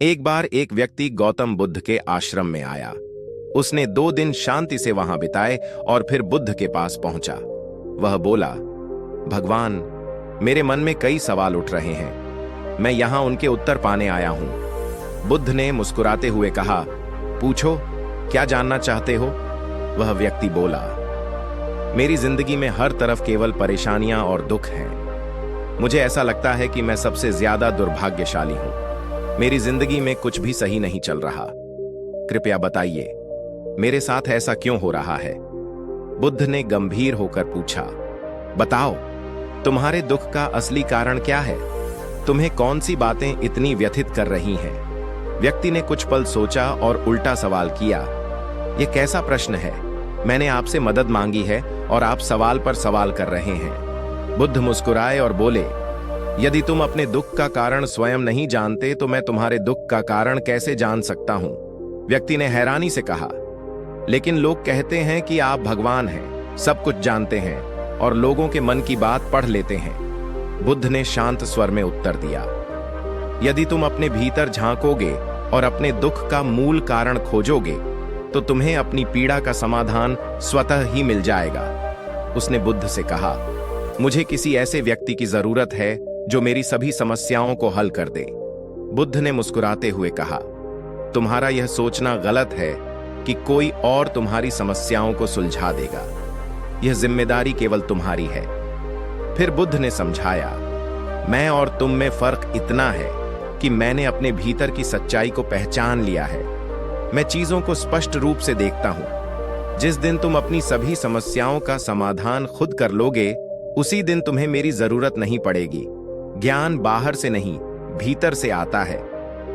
एक बार एक व्यक्ति गौतम बुद्ध के आश्रम में आया। उसने 2 दिन शांति से वहां बिताए और फिर बुद्ध के पास पहुंचा। वह बोला, भगवान, मेरे मन में कई सवाल उठ रहे हैं। मैं यहां उनके उत्तर पाने आया हूं। बुद्ध ने मुस्कुराते हुए कहा, पूछो, क्या जानना चाहते हो? वह व्यक्ति बोला, मेरी जिंदगी में हर तरफ केवल परेशानियां और दुख हैं। मुझे ऐसा लगता है कि मैं सबसे ज्यादा दुर्भाग्यशाली हूं। मेरी जिंदगी में कुछ भी सही नहीं चल रहा। कृपया बताइए, मेरे साथ ऐसा क्यों हो रहा है? बुद्ध ने गंभीर होकर पूछा, बताओ, तुम्हारे दुख का असली कारण क्या है? तुम्हें कौन सी बातें इतनी व्यथित कर रही हैं? व्यक्ति ने कुछ पल सोचा और उल्टा सवाल किया, यह कैसा प्रश्न है? मैंने आपसे मदद मांगी है और आप सवाल पर सवाल कर रहे हैं। बुद्ध मुस्कुराए और बोले, यदि तुम अपने दुख का कारण स्वयं नहीं जानते तो मैं तुम्हारे दुख का कारण कैसे जान सकता हूं? व्यक्ति ने हैरानी से कहा, लेकिन लोग कहते हैं कि आप भगवान हैं, सब कुछ जानते हैं और लोगों के मन की बात पढ़ लेते हैं। बुद्ध ने शांत स्वर में उत्तर दिया, यदि तुम अपने भीतर झांकोगे और अपने दुख का मूल कारण खोजोगे तो तुम्हें अपनी पीड़ा का समाधान स्वतः ही मिल जाएगा। उसने बुद्ध से कहा, मुझे किसी ऐसे व्यक्ति की जरूरत है जो मेरी सभी समस्याओं को हल कर दे। बुद्ध ने मुस्कुराते हुए कहा, तुम्हारा यह सोचना गलत है कि कोई और तुम्हारी समस्याओं को सुलझा देगा। यह जिम्मेदारी केवल तुम्हारी है। फिर बुद्ध ने समझाया, मैं और तुम में फर्क इतना है कि मैंने अपने भीतर की सच्चाई को पहचान लिया है। मैं चीजों को स्पष्ट रूप से देखता हूं। जिस दिन तुम अपनी सभी समस्याओं का समाधान खुद कर लोगे, उसी दिन तुम्हें मेरी जरूरत नहीं पड़ेगी। ज्ञान बाहर से नहीं, भीतर से आता है।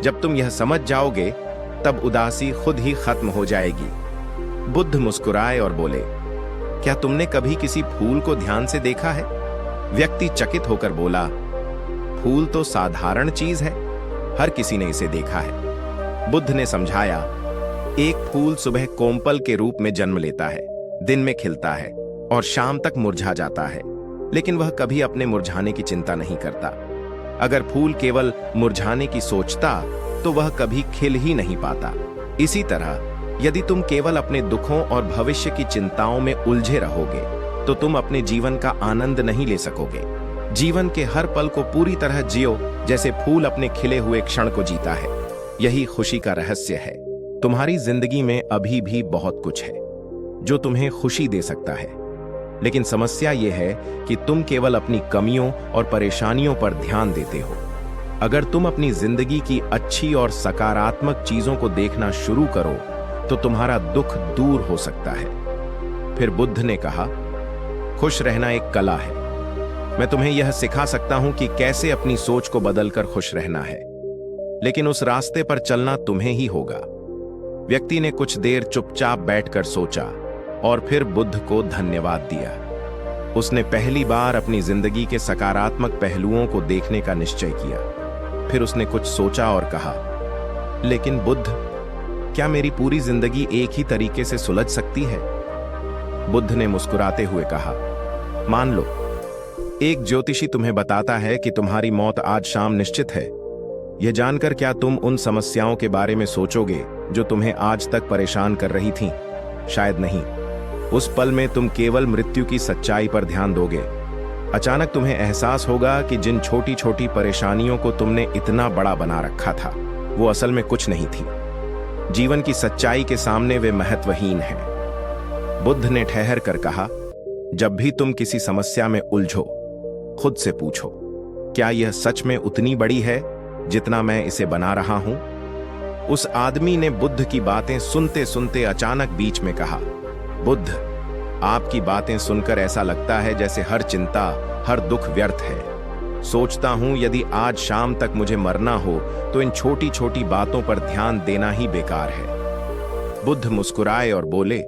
जब तुम यह समझ जाओगे, तब उदासी खुद ही खत्म हो जाएगी। बुद्ध मुस्कुराए और बोले, क्या तुमने कभी किसी फूल को ध्यान से देखा है? व्यक्ति चकित होकर बोला, फूल तो साधारण चीज है, हर किसी ने इसे देखा है। बुद्ध ने समझाया, एक फूल सुबह कोमपल के रूप में जन्म लेता है, दिन में खिलता है और शाम तक मुरझा जाता है, लेकिन वह कभी अपने मुरझाने की चिंता नहीं करता। अगर फूल केवल मुरझाने की सोचता तो वह कभी खिल ही नहीं पाता। इसी तरह यदि तुम केवल अपने दुखों और भविष्य की चिंताओं में उलझे रहोगे तो तुम अपने जीवन का आनंद नहीं ले सकोगे। जीवन के हर पल को पूरी तरह जियो जैसे फूल अपने खिले हुए क्षण को जीता है। यही खुशी का रहस्य है। तुम्हारी जिंदगी में अभी भी बहुत कुछ है जो तुम्हें खुशी दे सकता है, लेकिन समस्या यह है कि तुम केवल अपनी कमियों और परेशानियों पर ध्यान देते हो। अगर तुम अपनी जिंदगी की अच्छी और सकारात्मक चीजों को देखना शुरू करो तो तुम्हारा दुख दूर हो सकता है। फिर बुद्ध ने कहा, खुश रहना एक कला है। मैं तुम्हें यह सिखा सकता हूं कि कैसे अपनी सोच को बदलकर खुश रहना है, लेकिन उस रास्ते पर चलना तुम्हें ही होगा। व्यक्ति ने कुछ देर चुपचाप बैठकर सोचा और फिर बुद्ध को धन्यवाद दिया। उसने पहली बार अपनी जिंदगी के सकारात्मक पहलुओं को देखने का निश्चय किया। फिर उसने कुछ सोचा और कहा, लेकिन बुद्ध, क्या मेरी पूरी जिंदगी एक ही तरीके से सुलझ सकती है? बुद्ध ने मुस्कुराते हुए कहा, मान लो एक ज्योतिषी तुम्हें बताता है कि तुम्हारी मौत आज शाम निश्चित है। यह जानकर क्या तुम उन समस्याओं के बारे में सोचोगे जो तुम्हें आज तक परेशान कर रही थीं? शायद नहीं। उस पल में तुम केवल मृत्यु की सच्चाई पर ध्यान दोगे। अचानक तुम्हें एहसास होगा कि जिन छोटी छोटी परेशानियों को तुमने इतना बड़ा बना रखा था, वो असल में कुछ नहीं थी। जीवन की सच्चाई के सामने वे महत्वहीन हैं। बुद्ध ने ठहर कर कहा, जब भी तुम किसी समस्या में उलझो, खुद से पूछो, क्या यह सच में उतनी बड़ी है जितना मैं इसे बना रहा हूं? उस आदमी ने बुद्ध की बातें सुनते सुनते अचानक बीच में कहा, बुद्ध, आपकी बातें सुनकर ऐसा लगता है जैसे हर चिंता, हर दुख व्यर्थ है। सोचता हूं यदि आज शाम तक मुझे मरना हो तो इन छोटी छोटी बातों पर ध्यान देना ही बेकार है। बुद्ध मुस्कुराए और बोले,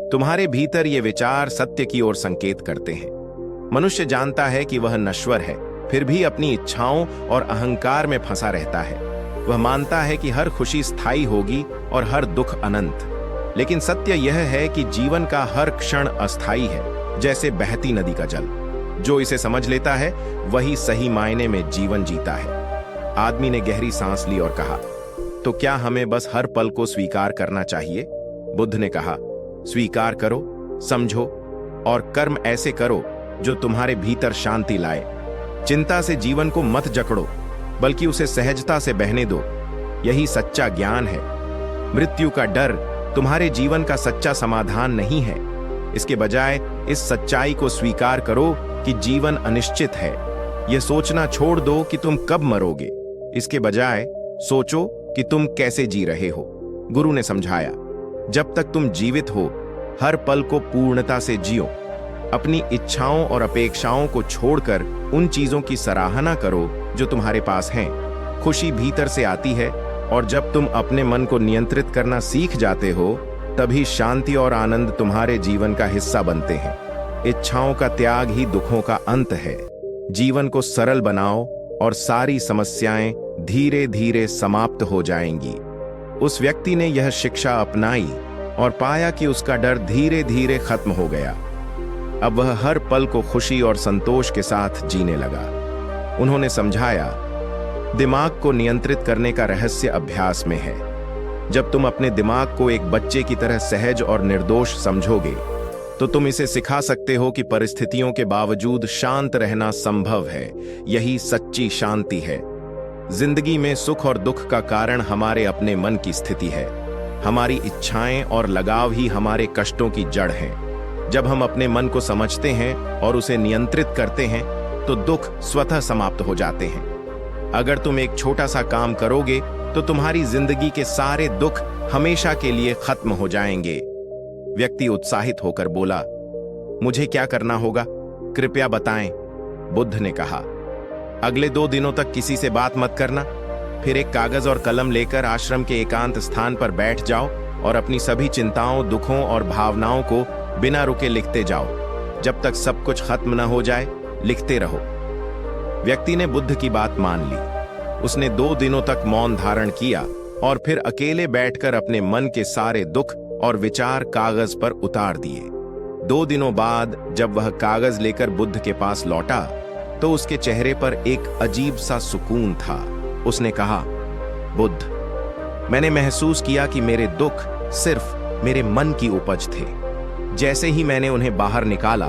तुम्हारे भीतर ये विचार सत्य की ओर संकेत करते हैं। मनुष्य जानता है कि वह नश्वर है, फिर भी अपनी इच्छाओं और अहंकार में फंसा रहता है। वह मानता है कि हर खुशी स्थायी होगी और हर दुख अनंत। लेकिन सत्य यह है कि जीवन का हर क्षण अस्थायी है, जैसे बहती नदी का जल। जो इसे समझ लेता है वही सही मायने में जीवन जीता है। आदमी ने गहरी सांस ली और कहा, तो क्या हमें बस हर पल को स्वीकार करना चाहिए? बुद्ध ने कहा, स्वीकार करो, समझो और कर्म ऐसे करो जो तुम्हारे भीतर शांति लाए। चिंता से जीवन को मत जकड़ो, बल्कि उसे सहजता से बहने दो। यही सच्चा ज्ञान है। मृत्यु का डर तुम्हारे जीवन का सच्चा समाधान नहीं है। इसके बजाय इस सच्चाई को स्वीकार करो कि जीवन अनिश्चित है। यह सोचना छोड़ दो कि तुम कब मरोगे। इसके बजाय सोचो कि तुम कैसे जी रहे हो। गुरु ने समझाया, जब तक तुम जीवित हो, हर पल को पूर्णता से जियो। अपनी इच्छाओं और अपेक्षाओं को छोड़कर उन चीजों की सराहना करो जो तुम्हारे पास हैं। खुशी भीतर से आती है, और जब तुम अपने मन को नियंत्रित करना सीख जाते हो, तभी शांति और आनंद तुम्हारे जीवन का हिस्सा बनते हैं। इच्छाओं का त्याग ही दुखों का अंत है। जीवन को सरल बनाओ और सारी समस्याएं धीरे धीरे समाप्त हो जाएंगी। उस व्यक्ति ने यह शिक्षा अपनाई और पाया कि उसका डर धीरे धीरे खत्म हो गया। अब वह हर पल को खुशी और संतोष के साथ जीने लगा। उन्होंने समझाया, दिमाग को नियंत्रित करने का रहस्य अभ्यास में है। जब तुम अपने दिमाग को एक बच्चे की तरह सहज और निर्दोष समझोगे, तो तुम इसे सिखा सकते हो कि परिस्थितियों के बावजूद शांत रहना संभव है। यही सच्ची शांति है। जिंदगी में सुख और दुख का कारण हमारे अपने मन की स्थिति है। हमारी इच्छाएं और लगाव ही हमारे कष्टों की जड़ हैं। जब हम अपने मन को समझते हैं और उसे नियंत्रित करते हैं, तो दुख स्वतः समाप्त हो जाते हैं। अगर तुम एक छोटा सा काम करोगे, तो तुम्हारी जिंदगी के सारे दुख हमेशा के लिए खत्म हो जाएंगे। व्यक्ति उत्साहित होकर बोला, मुझे क्या करना होगा? कृपया बताएं। बुद्ध ने कहा, अगले 2 दिनों तक किसी से बात मत करना। फिर एक कागज और कलम लेकर आश्रम के एकांत स्थान पर बैठ जाओ और अपनी सभी चिंताओं, दुखों और भावनाओं को बिना रुके लिखते जाओ। जब तक सब कुछ खत्म न हो जाए, लिखते रहो। व्यक्ति ने बुद्ध की बात मान ली। उसने 2 दिनों तक मौन धारण किया और फिर अकेले बैठकर अपने मन के सारे दुख और विचार कागज पर उतार दिए। 2 दिनों बाद जब वह कागज लेकर बुद्ध के पास लौटा, तो उसके चेहरे पर एक अजीब सा सुकून था। उसने कहा, बुद्ध, मैंने महसूस किया कि मेरे दुख सिर्फ मेरे मन की उपज थे। जैसे ही मैंने उन्हें बाहर निकाला,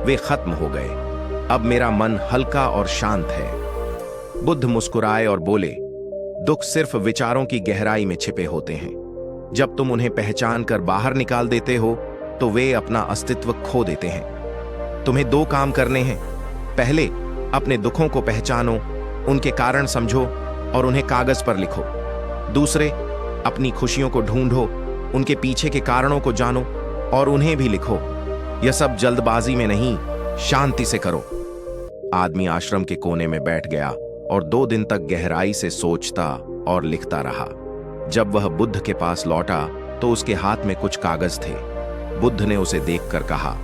वे खत्म हो गए। अब मेरा मन हल्का और शांत है। बुद्ध मुस्कुराए और बोले, दुख सिर्फ विचारों की गहराई में छिपे होते हैं। जब तुम उन्हें पहचान कर बाहर निकाल देते हो, तो वे अपना अस्तित्व खो देते हैं। तुम्हें 2 काम करने हैं। पहले, अपने दुखों को पहचानो, उनके कारण समझो और उन्हें कागज पर लिखो। दूसरे, अपनी खुशियों को ढूंढो, उनके पीछे के कारणों को जानो और उन्हें भी लिखो। यह सब जल्दबाजी में नहीं, शांति से करो। आदमी आश्रम के कोने में बैठ गया और 2 दिन तक गहराई से सोचता और लिखता रहा। जब वह बुद्ध के पास लौटा, तो उसके हाथ में कुछ कागज थे। बुद्ध ने उसे देखकर कहा,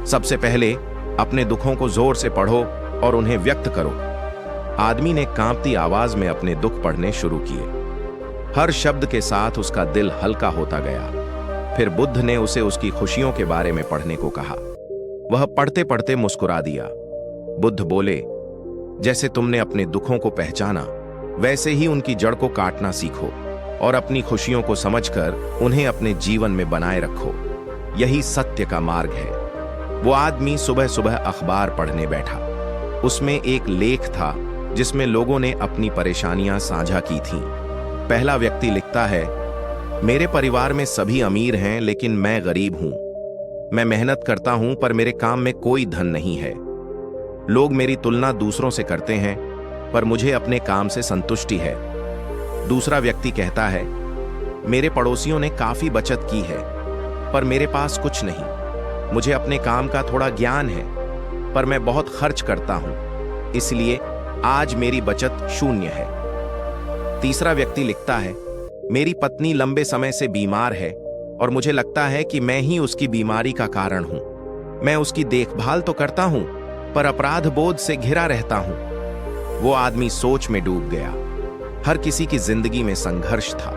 सबसे पहले अपने दुखों को जोर से पढ़ो और उन्हें व्यक्त करो। आदमी ने कांपती आवाज में अपने दुख पढ़ने शुरू किए। हर शब्द के साथ उसका दिल हल्का होता गया। फिर बुद्ध ने उसे उसकी खुशियों के बारे में पढ़ने को कहा। वह पढ़ते पढ़ते मुस्कुरा दिया। बुद्ध बोले, जैसे तुमने अपने दुखों को पहचाना, वैसे ही उनकी जड़ को काटना सीखो और अपनी खुशियों को समझकर उन्हें अपने जीवन में बनाए रखो। यही सत्य का मार्ग है। वो आदमी सुबह सुबह अखबार पढ़ने बैठा। उसमें एक लेख था जिसमें लोगों ने अपनी परेशानियां साझा की थीं। पहला व्यक्ति लिखता है, मेरे परिवार में सभी अमीर हैं, लेकिन मैं गरीब हूं। मैं मेहनत करता हूं, पर मेरे काम में कोई धन नहीं है। लोग मेरी तुलना दूसरों से करते हैं, पर मुझे अपने काम से संतुष्टि है। दूसरा व्यक्ति कहता है, मेरे पड़ोसियों ने काफी बचत की है, पर मेरे पास कुछ नहीं। मुझे अपने काम का थोड़ा ज्ञान है, पर मैं बहुत खर्च करता हूं, इसलिए आज मेरी बचत 0 है। तीसरा व्यक्ति लिखता है, मेरी पत्नी लंबे समय से बीमार है और मुझे लगता है कि मैं ही उसकी बीमारी का कारण हूं। मैं उसकी देखभाल तो करता हूं, पर अपराध बोध से घिरा रहता हूं। वो आदमी सोच में डूब गया। हर किसी की जिंदगी में संघर्ष था,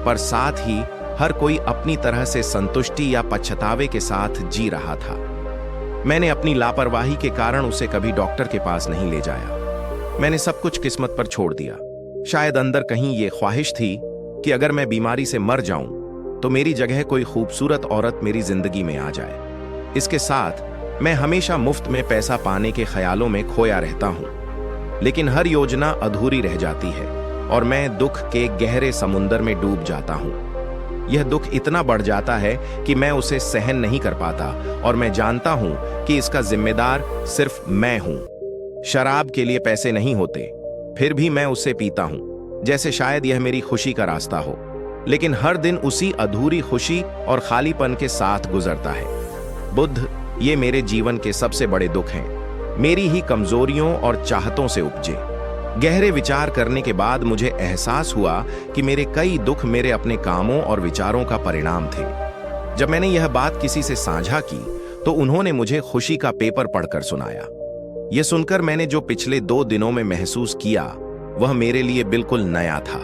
पर साथ ही हर कोई अपनी तरह से संतुष्टि या पछतावे के साथ जी रहा था। मैंने अपनी लापरवाही के कारण उसे कभी डॉक्टर के पास नहीं ले जाया। मैंने सब कुछ किस्मत पर छोड़ दिया। शायद अंदर कहीं ये ख्वाहिश थी कि अगर मैं बीमारी से मर जाऊं तो मेरी जगह कोई खूबसूरत औरत मेरी जिंदगी में आ जाए। इसके साथ मैं हमेशा मुफ्त में पैसा पाने के ख्यालों में खोया रहता हूं, लेकिन हर योजना अधूरी रह जाती है और मैं दुख के गहरे समुंदर में डूब जाता हूं। यह दुख इतना बढ़ जाता है कि मैं उसे सहन नहीं कर पाता और मैं जानता हूं कि इसका जिम्मेदार सिर्फ मैं हूं। शराब के लिए पैसे नहीं होते, फिर भी मैं उसे पीता हूं, जैसे शायद यह मेरी खुशी का रास्ता हो, लेकिन हर दिन उसी अधूरी खुशी और खालीपन के साथ गुजरता है। बुद्ध, ये मेरे जीवन के सबसे बड़े दुख हैं, मेरी ही कमजोरियों और चाहतों से उपजे। गहरे विचार करने के बाद मुझे एहसास हुआ कि मेरे कई दुख मेरे अपने कामों और विचारों का परिणाम थे। जब मैंने यह बात किसी से साझा की तो उन्होंने मुझे खुशी का पेपर पढ़कर सुनाया। यह सुनकर मैंने जो पिछले 2 दिनों में महसूस किया वह मेरे लिए बिल्कुल नया था,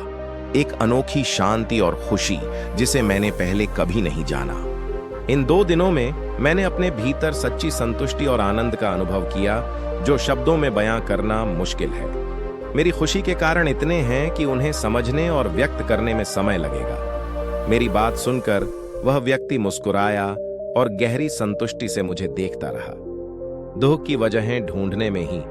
एक अनोखी शांति और खुशी जिसे मैंने पहले कभी नहीं जाना। इन 2 दिनों में मैंने अपने भीतर सच्ची संतुष्टि और आनंद का अनुभव किया जो शब्दों में बयां करना मुश्किल है। मेरी खुशी के कारण इतने हैं कि उन्हें समझने और व्यक्त करने में समय लगेगा। मेरी बात सुनकर वह व्यक्ति मुस्कुराया और गहरी संतुष्टि से मुझे देखता रहा। दुख की वजहें ढूंढने में ही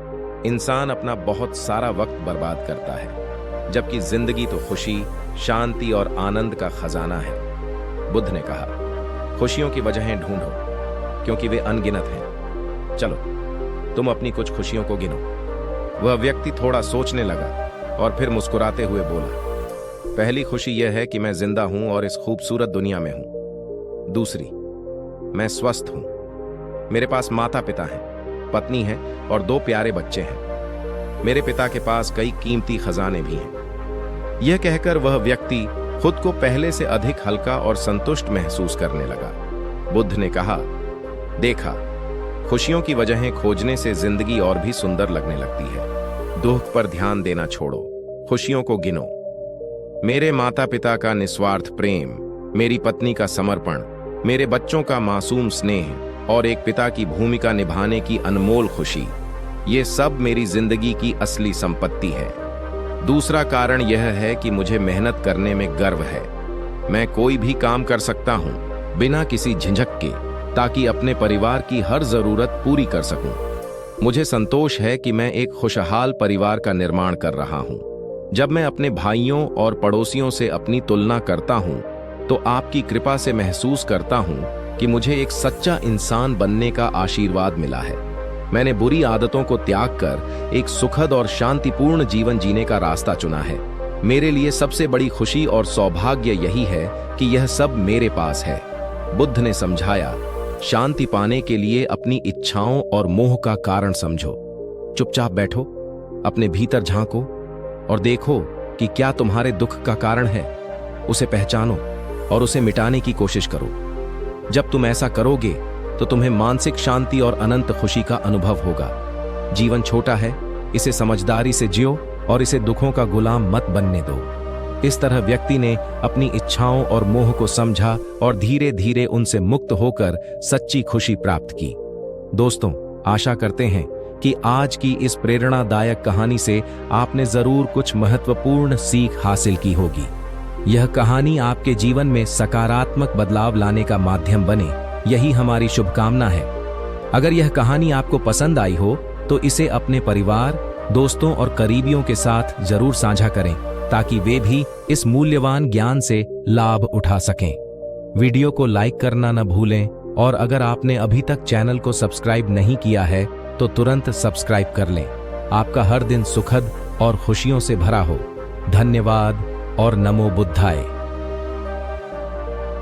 इंसान अपना बहुत सारा वक्त बर्बाद करता है, जबकि जिंदगी तो खुशी, शांति और आनंद का खजाना है। बुद्ध ने कहा, खुशियों की वजहें ढूंढो क्योंकि वे अनगिनत हैं। चलो तुम अपनी कुछ खुशियों को गिनो। वह व्यक्ति थोड़ा सोचने लगा और फिर मुस्कुराते हुए बोला, पहली खुशी यह है कि मैं जिंदा हूं और इस खूबसूरत दुनिया में हूं। दूसरी, मैं स्वस्थ हूं। मेरे पास माता पिता हैं, पत्नी है और 2 प्यारे बच्चे हैं। मेरे पिता के पास कई कीमती खजाने भी हैं। यह कहकर वह व्यक्ति खुद को पहले से अधिक हल्का और संतुष्ट महसूस करने लगा। बुद्ध ने कहा, देखा, खुशियों की वजहें खोजने से जिंदगी और भी सुंदर लगने लगती है। दुख पर ध्यान देना छोड़ो, खुशियों को गिनो। मेरे माता पिता का निस्वार्थ प्रेम, मेरी पत्नी का समर्पण, मेरे बच्चों का मासूम स्नेह और एक पिता की भूमिका निभाने की अनमोल खुशी, ये सब मेरी जिंदगी की असली संपत्ति है। दूसरा कारण यह है कि मुझे मेहनत करने में गर्व है। मैं कोई भी काम कर सकता हूं बिना किसी झिझक के, ताकि अपने परिवार की हर जरूरत पूरी कर सकूं। मुझे संतोष है कि मैं एक खुशहाल परिवार का निर्माण कर रहा हूं। जब मैं अपने भाइयों और पड़ोसियों से अपनी तुलना करता हूं तो आपकी कृपा से महसूस करता हूं कि मुझे एक सच्चा इंसान बनने का आशीर्वाद मिला है। मैंने बुरी आदतों को त्याग कर एक सुखद और शांतिपूर्ण जीवन जीने का रास्ता चुना है। मेरे लिए सबसे बड़ी खुशी और सौभाग्य यही है कि यह सब मेरे पास है। बुद्ध ने समझाया, शांति पाने के लिए अपनी इच्छाओं और मोह का कारण समझो। चुपचाप बैठो, अपने भीतर झांको और देखो कि क्या तुम्हारे दुख का कारण है। उसे पहचानो और उसे मिटाने की कोशिश करो। जब तुम ऐसा करोगे तो तुम्हें मानसिक शांति और अनंत खुशी का अनुभव होगा। जीवन छोटा है, इसे समझदारी से जियो और इसे दुखों का गुलाम मत बनने दो। इस तरह व्यक्ति ने अपनी इच्छाओं और मोह को समझा और धीरे धीरे उनसे मुक्त होकर सच्ची खुशी प्राप्त की। दोस्तों, आशा करते हैं कि आज की इस प्रेरणादायक कहानी से आपने जरूर कुछ महत्वपूर्ण सीख हासिल की होगी। यह कहानी आपके जीवन में सकारात्मक बदलाव लाने का माध्यम बने, यही हमारी शुभकामना है। अगर यह कहानी आपको पसंद आई हो तो इसे अपने परिवार, दोस्तों और करीबियों के साथ जरूर साझा करें, ताकि वे भी इस मूल्यवान ज्ञान से लाभ उठा सकें। वीडियो को लाइक करना न भूलें और अगर आपने अभी तक चैनल को सब्सक्राइब नहीं किया है तो तुरंत सब्सक्राइब कर लें। आपका हर दिन सुखद और खुशियों से भरा हो। धन्यवाद और नमो बुद्धाय।